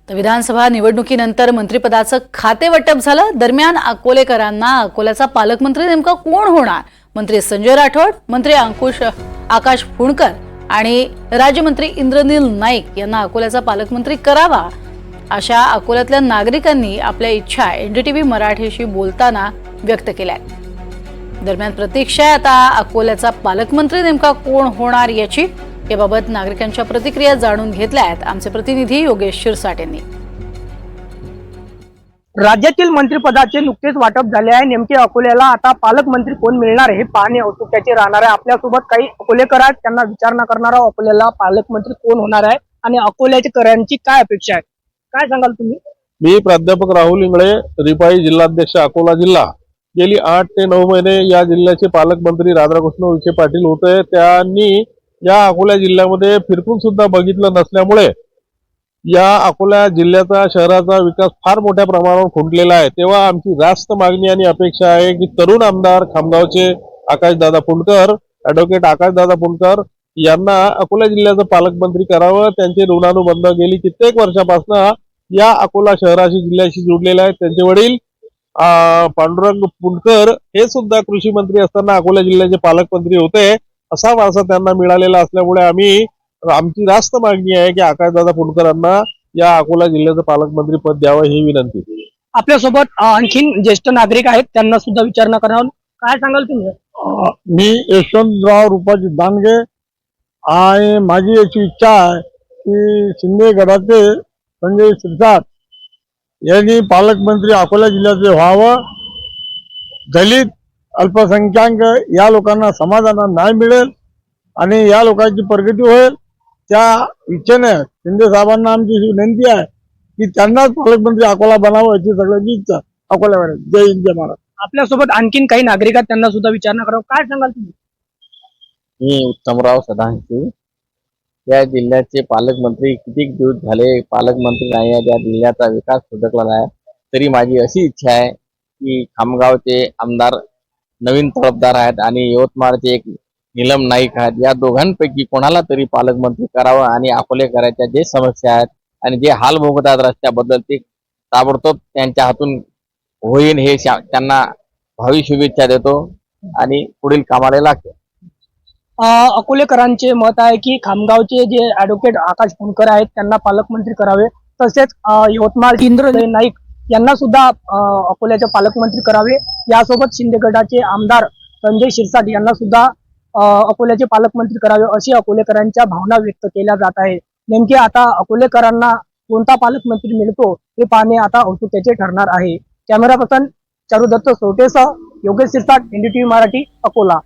तर विधानसभा निवडणुकीनंतर मंत्रिपदाचं खातेवाटप झालं। दरम्यान अकोलेकरांना अकोल्याचा पालकमंत्री नेमका कोण होणार? मंत्री संजय राठोड, मंत्री आकाश फुंडकर आणि राज्यमंत्री इंद्रनील नाईक यांना अकोल्याचा पालकमंत्री करावा अशा अकोल्यातल्या नागरिकांनी आपल्या इच्छा एनडीटीव्ही मराठीशी बोलताना व्यक्त केल्या। दरम्यान प्रतीक्षा आहे आता अकोल्याचा पालकमंत्री नेमका कोण होणार याची। याबाबत नागरिकांच्या प्रतिक्रिया जाणून घेतल्या आहेत आमचे प्रतिनिधी योगेश शिरसाट यांनी। राज्यातील मंत्रिपदाचे नुकतेच वाटप झाले आहे। नेमके अकोल्याला आता पालकमंत्री कोण मिळणार हे पाहणे औत्सुक्याचे राहणार आहे। आपल्यासोबत काही अकोलेकर आहेत, त्यांना विचारणा करणार आहोत अकोल्याला पालकमंत्री कोण होणार आहे आणि अकोल्याच्या करांची काय अपेक्षा आहे। काय सांगाल तुम्ही? मी प्राध्यापक राहुल इंगळे, रिपाई जिल्हाध्यक्ष अकोला जिल्हा। गेली 8 ते 9 महिने या जिल्ह्याचे पालकमंत्री राधाकृष्ण विखे पाटील होते। त्यांनी या अकोला जिल्ह्यामध्ये फिरकून सुद्धा बघितलं नसल्यामुळे या अकोला जिल्ह्याचा शहराचा विकास फार मोठ्या प्रमाणावर खुंटलेला आहे। तेव्हा आमची रास्त मागणी आणि अपेक्षा आहे की तरुण आमदार खामगावचे आकाशदादा फुंडकर, ॲडव्होकेट आकाशदादा फुंडकर यांना अकोला जिल्ह्याचं पालकमंत्री करावं। त्यांचे ऋणानुबंध गेली कित्येक वर्षापासून या अकोला शहराशी जिल्ह्याशी जोडलेले आहेत। त्यांचे वडील पांडुरंग फुंडकर हे सुद्धा कृषी मंत्री असताना अकोला जिल्ह्याचे पालकमंत्री होते। असा वारसा त्यांना मिळालेला असल्यामुळे आमची रास्त मागणी आहे की आकाशदादा फुंडकरांना या अकोला जिल्ह्याचं पालकमंत्री पद द्यावं ही विनंती। आपल्यासोबत आणखीन ज्येष्ठ नागरिक आहेत, त्यांना सुद्धा विचारणा करणार आहोत। काय सांगाल तुम्ही? मी यशवंतराव रूपाजी दानगे आणि माझी अशी इच्छा आहे की शिंदे गटाचे संजय शिरसाट यांनी पालकमंत्री अकोला जिल्ह्याचे व्हावं। दलित अल्पसंख्याक या लोकांना समाजाला न्याय मिळेल आणि या लोकांची प्रगती होईल। त्या इच्छेने शिंदे साहेबांना आमची विनंती आहे की त्यांनाच पालकमंत्री अकोला बनावं याची सगळ्यांची इच्छा अकोल्यावर। जय हिंद जय महाराष्ट्र। आपल्यासोबत आणखीन काही नागरिक आहेत, त्यांना सुद्धा विचारणा करावं। काय सांगाल तुम्ही? मी उत्तमराव सदांशी, या जिल्ह्याचे पालकमंत्री किती दिवस झाले पालकमंत्री नाही आहे, त्या जिल्ह्याचा विकास सुधकलेला आहे। तरी माझी अशी इच्छा आहे की खामगावचे आमदार नवीन तळपदार आहेत आणि यवतमाळचे एक नीलम नाईक आहेत, या दोघांपैकी कोणाला तरी पालकमंत्री करावं आणि अकोलेकरांच्या जे समस्या आहेत आणि जे हाल भोगतात रस्त्याबद्दल ते ताबडतोब त्यांच्या हातून होईल हे त्यांना भावी शुभेच्छा देतो आणि पुढील कामाला लागते। अकोलेकरांचे मत आहे की खामगावचे जे ॲडव्होकेट आकाश फुंडकर आहेत त्यांना पालकमंत्री करावे, तसेच यवतमाळ इंद्रनील नाईक यांना सुद्धा अकोल्याचे पालकमंत्री करावे। यासोबत शिंदे गटाचे आमदार संजय शिरसाट यांना सुद्धा अकोल्याचे पालकमंत्री करावे अशी अकोलेकरांच्या भावना व्यक्त केल्या जात आहे। नेमके आता अकोलेकरांना कोणता पालकमंत्री मिळतो हे पाहणे आता औत्सुक्याचे ठरणार आहे। कॅमेरा पर्सन चारुदत्त सोटेसह योगेश शिरसाट, एनडीटीव्ही मराठी, अकोला।